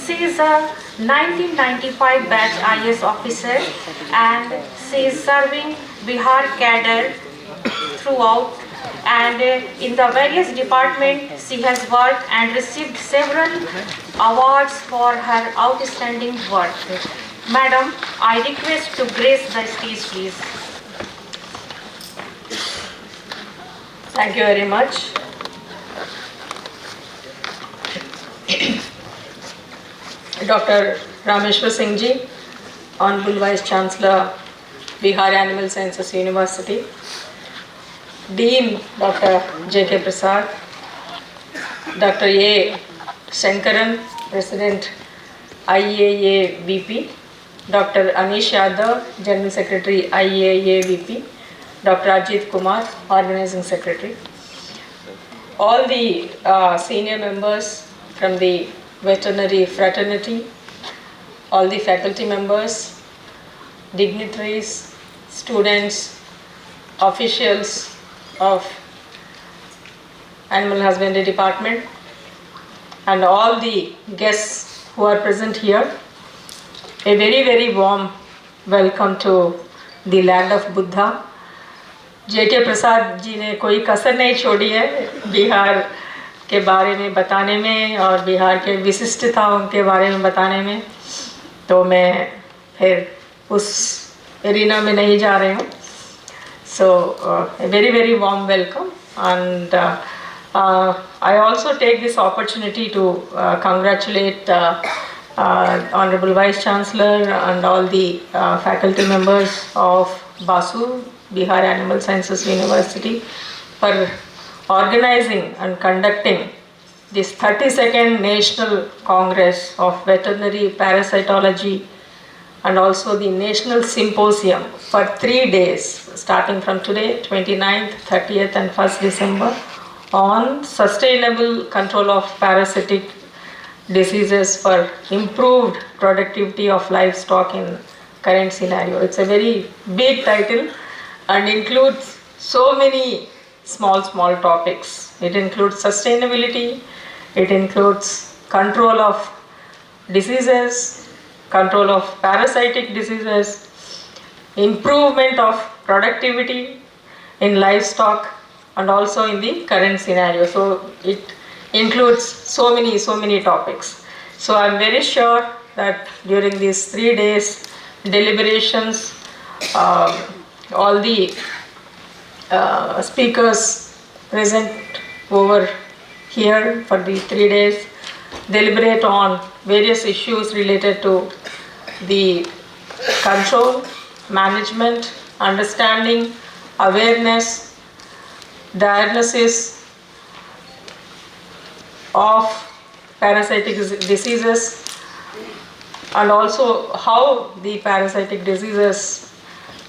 She is a 1995 batch IS officer and she is serving Bihar cadre throughout, and in the various departments she has worked and received several awards for her outstanding work. Madam, I request to grace the stage, please. Thank you very much. Dr. Rameshwar Singh Ji, Honorable Vice Chancellor, Bihar Animal Sciences University, Dean Dr. J.K. Prasad, Dr. A. Shankaran, President IAA VP, Dr. Anish Yadav, General Secretary IAA VP, Dr. Ajit Kumar, Organizing Secretary, all the senior members from the veterinary fraternity, all the faculty members, dignitaries, students, officials of Animal Husbandry Department, and all the guests who are present here, a very, very warm welcome to the land of Buddha. J.K. Prasad ji ने कोई कसर नहीं छोड़ी है बिहार के बारे में बताने में और बिहार के विशिष्टताओं के बारे में बताने में, तो मैं फिर उस एरिना में नहीं जा रही हूँ. So a very, very warm welcome, and I also take this opportunity to congratulate Honorable Vice Chancellor and all the faculty members of BASU, Bihar Animal Sciences University, for organizing and conducting this 32nd National Congress of Veterinary Parasitology and also the National Symposium for 3 days, starting from today, 29th, 30th and 1st December, on sustainable control of parasitic diseases for improved productivity of livestock in current scenario. It's a very big title and includes so many small topics. It includes sustainability, it includes control of diseases, control of parasitic diseases, improvement of productivity in livestock and also in the current scenario. So it includes so many topics. So I'm very sure that during these 3 days deliberations, all the speakers present over here for the 3 days deliberate on various issues related to the control, management, understanding, awareness, diagnosis of parasitic diseases, and also how the parasitic diseases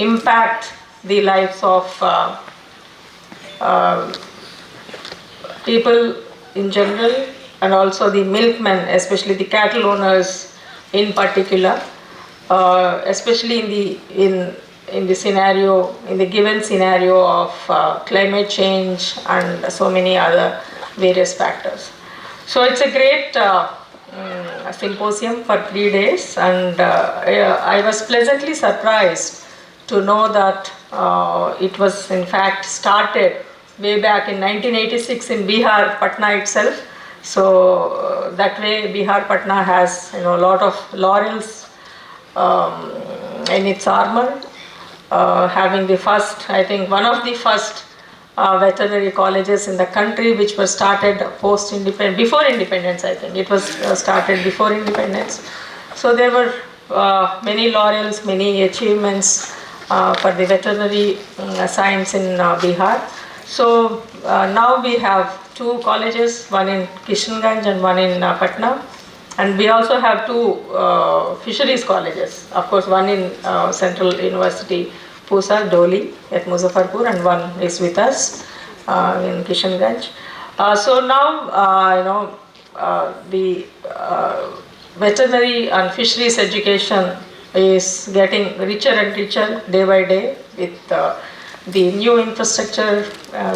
impact the lives of people in general, and also the milkmen, especially the cattle owners in particular, especially in the scenario, in the given scenario of climate change and so many other various factors. So it's a great symposium for 3 days, and I was pleasantly surprised to know that it was in fact started way back in 1986 in Bihar, Patna itself. So that way Bihar, Patna has a lot of laurels in its armor, having the first, I think one of the first veterinary colleges in the country, which was started before independence. I think it was started before independence. So there were many laurels, many achievements for the veterinary science in Bihar. So now we have 2 colleges, one in Kishanganj and one in Patna, and we also have 2 fisheries colleges. Of course, one in Central University Pusa, Doli at Muzaffarpur, and one is with us in Kishanganj. So now the veterinary and fisheries education is getting richer and richer day by day with the new infrastructure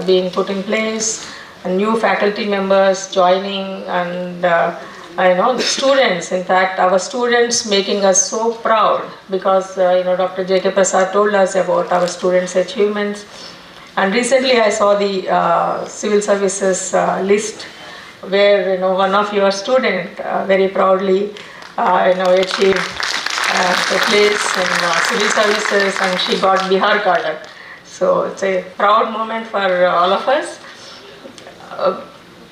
being put in place, and new faculty members joining, and I know the students, in fact, our students making us so proud because Dr. J.K. Prasad told us about our students' achievements. And recently I saw the civil services list where one of your student very proudly achieved a place in civil services, and she got Bihar cadre. So it's a proud moment for all of us.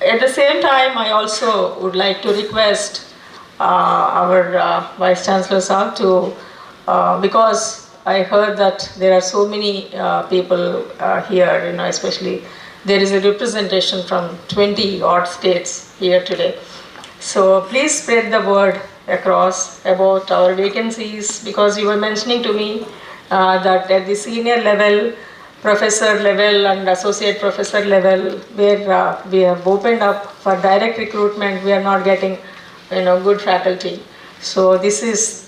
At the same time, I also would like to request our Vice Chancellor Sahab to, because I heard that there are so many people here, especially there is a representation from 20 odd states here today. So please spread the word across about our vacancies, because you were mentioning to me that at the senior level, professor level and associate professor level, where we have opened up for direct recruitment, we are not getting good faculty. So these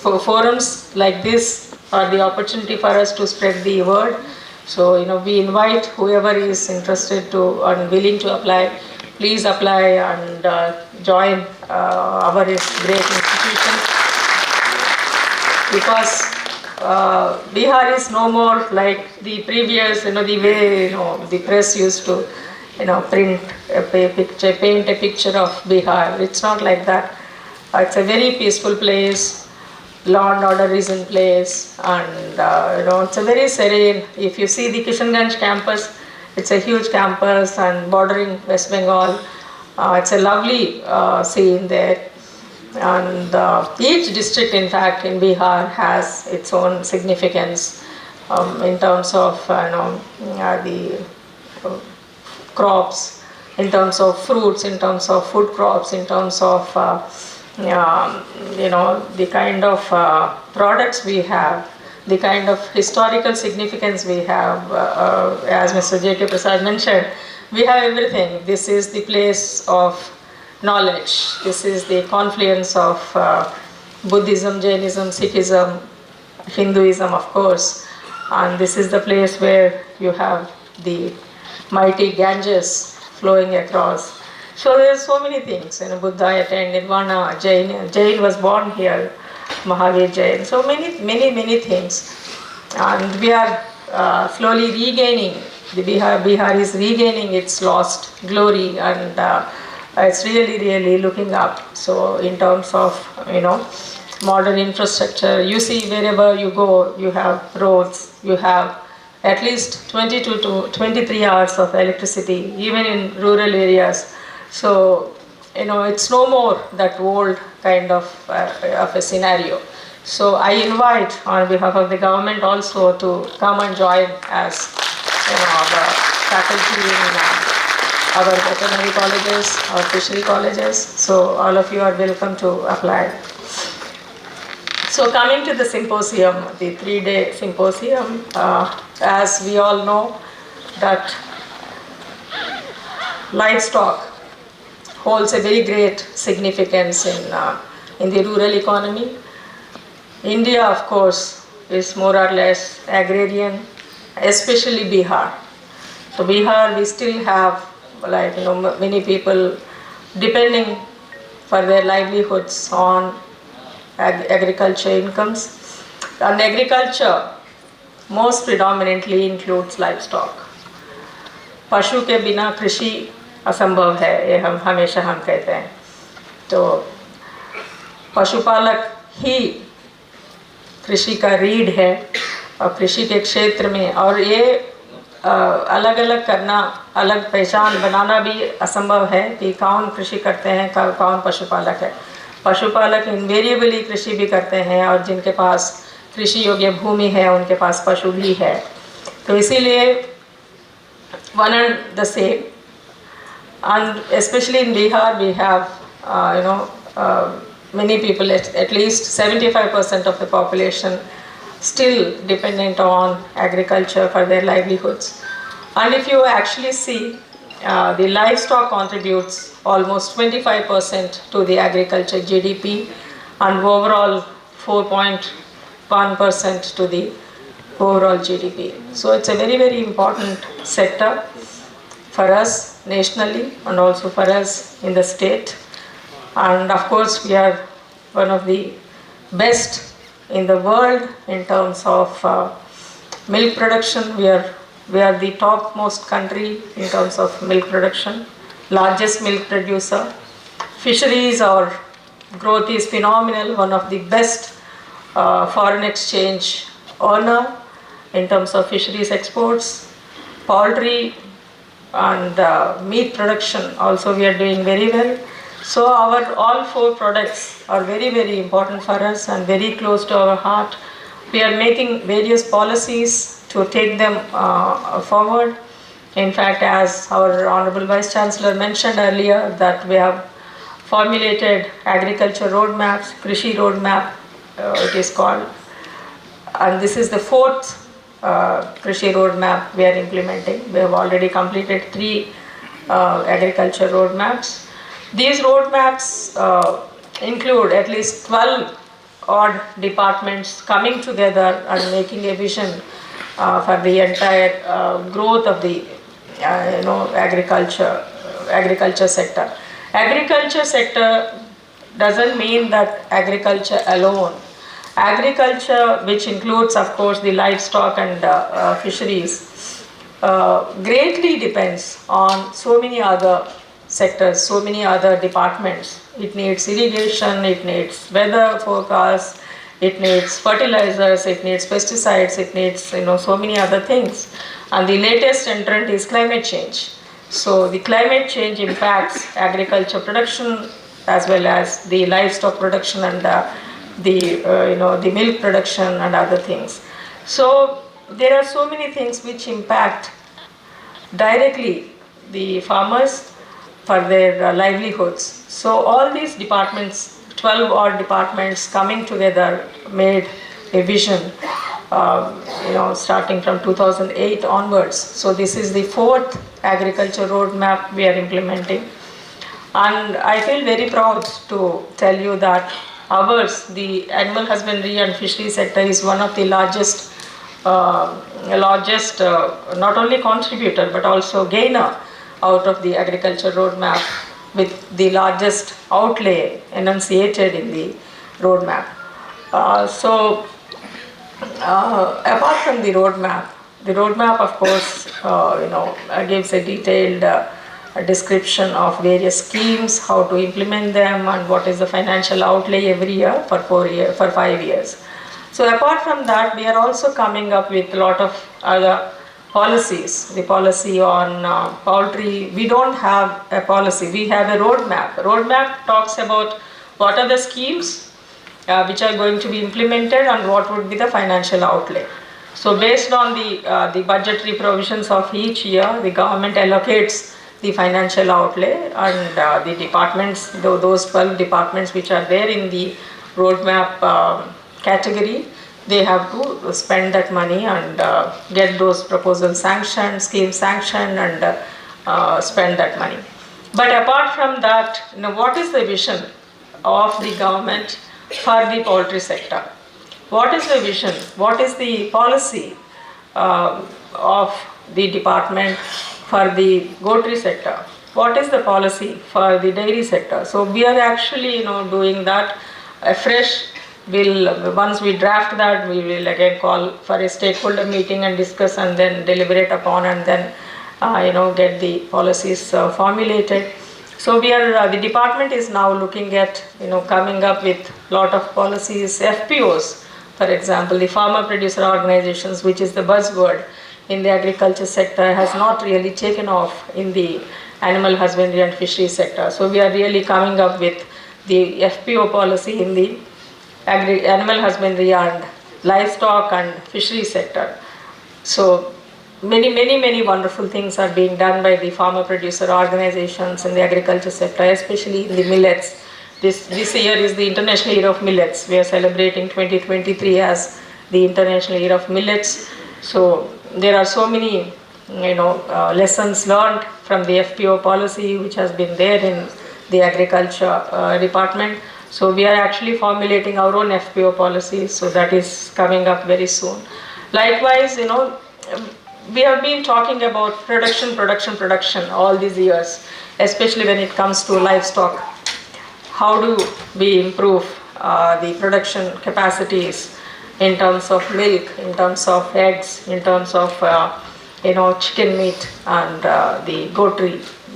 forums like this are the opportunity for us to spread the word. So we invite whoever is interested to and willing to apply, please apply and join our great institution, because Bihar is no more like the previous, the way the press used to print paint a picture of Bihar. It's not like that. It's a very peaceful place. Law and order is in place, and it's a very serene. If you see the Kishanganj campus, it's a huge campus and bordering West Bengal. It's a lovely scene there. And each district, in fact, in Bihar has its own significance in terms of the crops, in terms of fruits, in terms of food crops, in terms of the kind of products we have, the kind of historical significance we have. As Mr. J.K. Prasad mentioned, we have everything. This is the place of knowledge. This is the confluence of Buddhism, Jainism, Sikhism, Hinduism, of course. And this is the place where you have the mighty Ganges flowing across. So there are so many things. Buddha attained Nirvana, Jain was born here, Mahavir Jain. So many things. And we are slowly regaining, Bihar is regaining its lost glory, and it's really looking up. So in terms of modern infrastructure, you see wherever you go, you have roads, you have at least 22 to 23 hours of electricity, even in rural areas. So it's no more that old kind of a scenario. So I invite on behalf of the government also to come and join as our faculty in our veterinary colleges, our fishery colleges. So all of you are welcome to apply. So coming to the symposium, the 3-day symposium, as we all know that livestock holds a very great significance in the rural economy. India, of course, is more or less agrarian, especially Bihar. So Bihar, we still have many people depending for their livelihoods on agriculture incomes. And agriculture most predominantly includes livestock. पशु के बिना कृषि असंभव है, ये हमेशा हम कहते हैं. तो पशुपालक ही कृषि का रीढ़ है, और कृषि के क्षेत्र में, और ये अलग अलग करना, अलग पहचान बनाना भी असंभव है कि कौन कृषि करते हैं, कौन पशुपालक है. पशुपालक इनवेरिएबली कृषि भी करते हैं, और जिनके पास कृषि योग्य भूमि है उनके पास पशु भी है. तो इसीलिए one and the same. And especially in Bihar, we have many people, at least 75% of the population still dependent on agriculture for their livelihoods. And if you actually see, the livestock contributes almost 25% to the agriculture GDP, and overall 4.1% to the overall GDP. So it's a very important sector for us nationally and also for us in the state. And of course, we are one of the best in the world in terms of milk production. We are the topmost country in terms of milk production, largest milk producer. Fisheries, our growth is phenomenal, one of the best foreign exchange earner in terms of fisheries exports. Poultry and meat production also we are doing very well. So our all four products are very, very important for us and very close to our heart. We are making various policies to take them forward. In fact, as our Honorable Vice Chancellor mentioned earlier, that we have formulated agriculture roadmaps, Krishi roadmap it is called, and this is the fourth Krishi roadmap we are implementing. We have already completed 3 agriculture roadmaps. These roadmaps include at least 12 odd departments coming together and making a vision for the entire growth of the agriculture sector. Agriculture sector doesn't mean that agriculture alone. Agriculture, which includes of course the livestock and fisheries, greatly depends on so many other sectors, so many other departments. It needs irrigation, it needs weather forecast, it needs fertilizers, it needs pesticides, it needs so many other things. And the latest entrant is climate change. So the climate change impacts agriculture production as well as the livestock production and the milk production and other things. So there are so many things which impact directly the farmers for their livelihoods. So all these departments, 12 odd departments coming together made a vision starting from 2008 onwards. So this is the 4th agriculture roadmap we are implementing. And I feel very proud to tell you that ours, the animal husbandry and fishery sector, is one of the largest not only contributor but also gainer out of the agriculture roadmap, with the largest outlay enunciated in the roadmap. Apart from the roadmap of course gives a detailed description of various schemes, how to implement them, and what is the financial outlay every year for 5 years. So apart from that, we are also coming up with a lot of other policies. The policy on poultry, we don't have a policy, we have a roadmap. Roadmap talks about what are the schemes which are going to be implemented and what would be the financial outlay. So based on the budgetary provisions of each year, the government allocates the financial outlay, and the departments, those 12 departments which are there in the roadmap category, they have to spend that money and get those proposals sanctioned, schemes sanctioned, and spend that money. But apart from that, what is the vision of the government for the poultry sector? What is the vision? What is the policy of the department for the poultry sector? What is the policy for the dairy sector? So we are actually doing that afresh. Once we draft that, we will again call for a stakeholder meeting and discuss and then deliberate upon, and then get the policies formulated. So the department is now looking at coming up with lot of policies, FPOs, for example, the farmer producer organizations, which is the buzzword in the agriculture sector, has not really taken off in the animal husbandry and fishery sector. So we are really coming up with the FPO policy in the animal husbandry and livestock and fishery sector. So many wonderful things are being done by the farmer producer organizations in the agriculture sector, especially in the millets. This year is the International Year of Millets. We are celebrating 2023 as the International Year of Millets. So there are so many lessons learned from the FPO policy which has been there in the agriculture department. So we are actually formulating our own FPO policies, so that is coming up very soon. Likewise, we have been talking about production all these years, especially when it comes to livestock. how do we improve the production capacities in terms of milk, in terms of eggs, in terms of chicken meat and the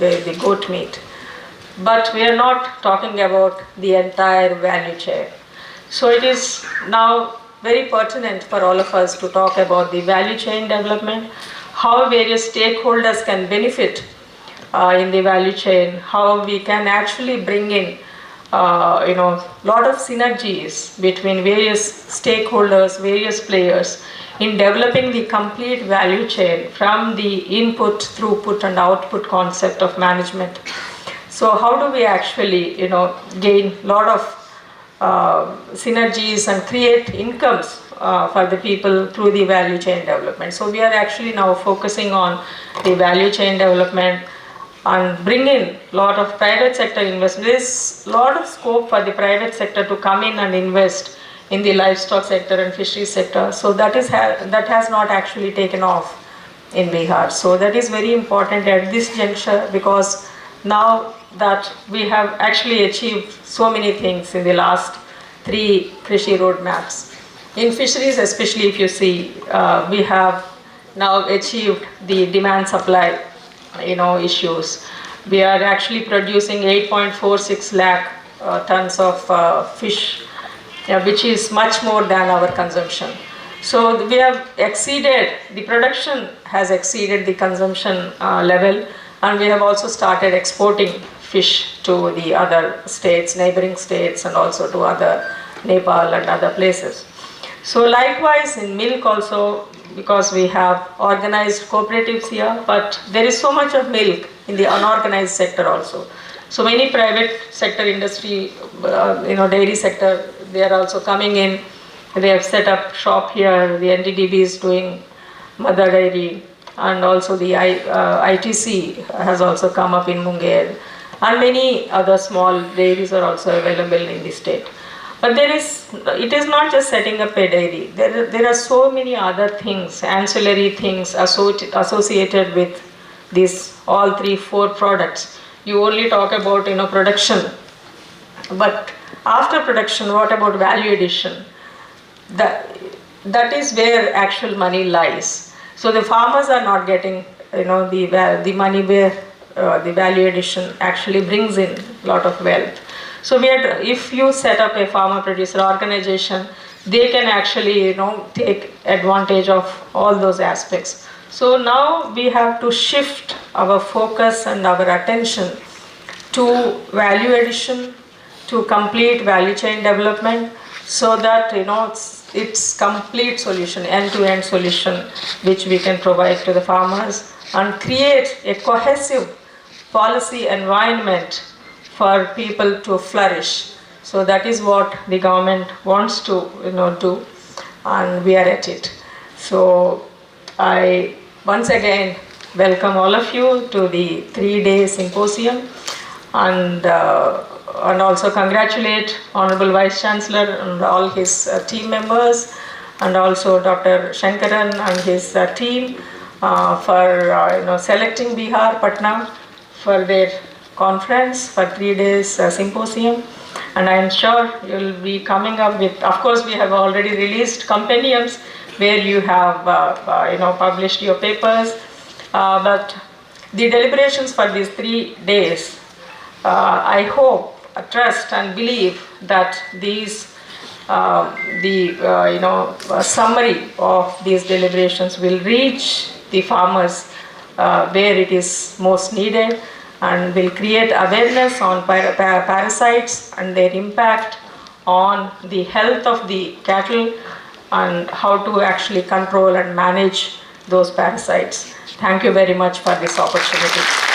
the goat meat. But we are not talking about the entire value chain. So it is now very pertinent for all of us to talk about the value chain development, how various stakeholders can benefit in the value chain, how we can actually bring in lot of synergies between various stakeholders, various players in developing the complete value chain from the input, throughput and output concept of management. So how do we actually gain a lot of synergies and create incomes for the people through the value chain development. So we are actually now focusing on the value chain development and bring in a lot of private sector investment. There is a lot of scope for the private sector to come in and invest in the livestock sector and fisheries sector. So that has not actually taken off in Bihar. So that is very important at this juncture, because now that we have actually achieved so many things in the last 3 Krishi roadmaps. In fisheries, especially if you see, we have now achieved the demand supply issues. We are actually producing 8.46 lakh tons of fish, which is much more than our consumption. So we have exceeded, the production has exceeded the consumption level, and we have also started exporting fish to the other states, neighboring states, and also to other Nepal and other places. So likewise in milk also, because we have organized cooperatives here, but there is so much of milk in the unorganized sector also. So many private sector industry, dairy sector, they are also coming in. They have set up shop here. The NDDB is doing mother dairy, and also the ITC has also come up in Munger, and many other small dairies are also available in the state. But it is not just setting up a dairy. There are so many other things, ancillary things associated with these all 3-4 products. You only talk about production, but after production, what about value addition? That is where actual money lies. So the farmers are not getting the money where the value addition actually brings in a lot of wealth. So if you set up a farmer producer organization, they can actually take advantage of all those aspects. So now we have to shift our focus and our attention to value addition, to complete value chain development, so that it's complete solution, end-to-end solution, which we can provide to the farmers, and create a cohesive policy environment for people to flourish. So that is what the government wants to do, and we are at it. So I once again welcome all of you to the 3-day symposium, and also congratulate Honorable Vice Chancellor and all his team members, and also Dr. Shankaran and his team for selecting Bihar, Patna for their conference for 3 days symposium. And I am sure you will be coming up with, of course we have already released compendiums where you have published your papers, but the deliberations for these 3 days, I hope, trust and believe that these summary of these deliberations will reach the farmers where it is most needed, and will create awareness on parasites and their impact on the health of the cattle, and how to actually control and manage those parasites. Thank you very much for this opportunity.